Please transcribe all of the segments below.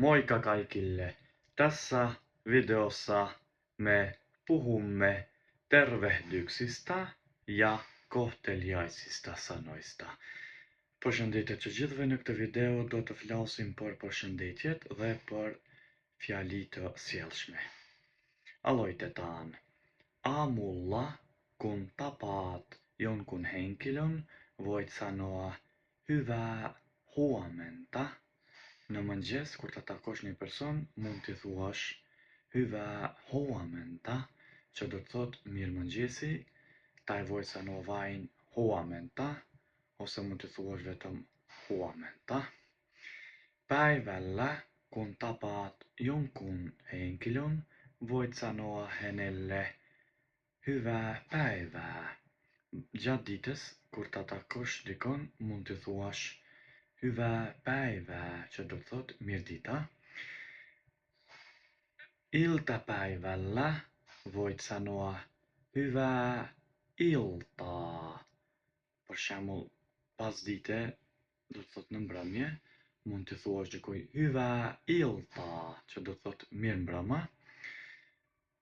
Moikka kaikille! Tässä videossa me puhumme tervehdyksistä ja kohteliaisista sanoista. Përshëndetje të gjithëve, në këtë video do të flasim për përshëndetjet dhe për fjali të sjellshme. Aloitetaan. Aamulla, kun tapaat jonkun henkilön, voit sanoa hyvää huomenta. Në mëngjes, kur të takosh një person, mund t'i thuash hyvää huomenta, që do të thotë mirë mëngjesi. Tai voit sanoa vain huomenta, ose mund t'i thuash vetëm huomenta. Päivällä, kun tapaat jonkun henkilön, voit sanoa hänelle hyvää päivää. Gjatë ditës, kur ta takosh dikon, mund t'i thuash hyvää päivää, që do të thotë mirë dita. Iltapäivällä voit sanoa hyvää iltaa. Për shembull, pasdite, do të thotë në mbrëmje, mund t'i thuash dikujt hyvää iltaa, që do të thotë mirë mbrëma.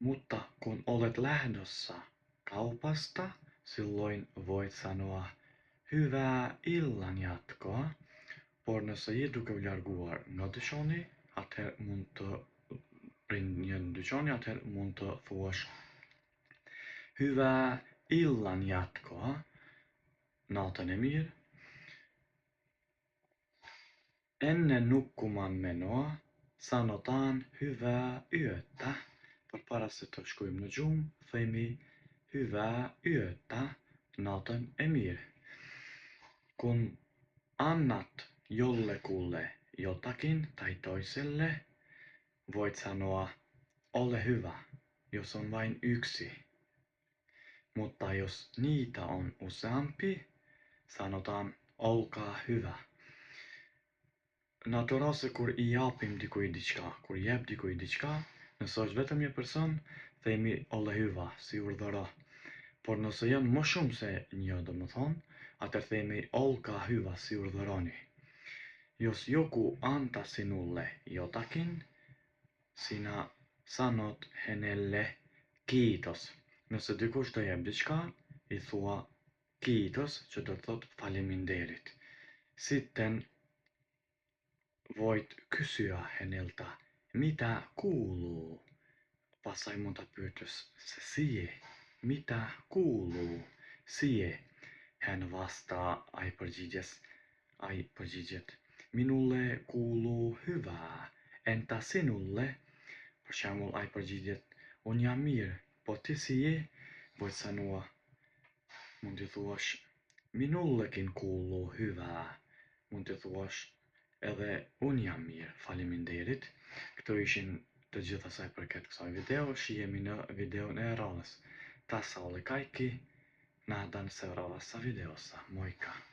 Mutta kun olet lähdössä kaupasta, silloin voit sanoa hyvää illanjatkoa. Por nëse je duke u larguar nga dyqani, atëherë mund të prind një dyqani, atëherë mund të thuash hyvää illanjatkoa, natën e mirë. Ennen nukkumaan menoa sanotaan hyvää yötä. Përpara se të shkojmë në gjumë, themi hyvää yötä, natën e mirë. Kun annat jollekulle jotakin tai toiselle, voit sanoa ole hyvä, jos on vain yksi. Mutta jos niitä on useampi, sanotaan olkaa hyvä. Në ato raste kur i japim dikujt diçka, kur jep dikujt diçka, nëse është vetëm një person, themi ole hyvä, si urdhëro. Por nëse janë më shumë se një, domethënë, atëherë themi olkaa hyvä, si urdhëroni. Jos joku antaa sinulle jotakin, sinä sanot hänelle kiitos. Nëse dikush të jep diçka, i thua kiitos, që do të thotë faleminderit. Sitten voit kysyä häneltä, mitä kuuluu? Pastaj mund ta pyetësh se si je, mitä kuuluu, si je? Hän vastaa, ai përgjigjet, minulle kuuluu hyvää, entä sinulle? Për shembull, ai përgjigjet, unë jam mirë, po ti si je? Voit sanoa, mund t'i thuash, minullekin kuuluu hyvää. Mund t'i thuash edhe unë jam mirë, faleminderit. Këto ishin të gjitha sa i përket kësaj video. Shihemi në videon e radhës. Tässä oli kaikki. Nähdään seuraavassa videossa. Moikka!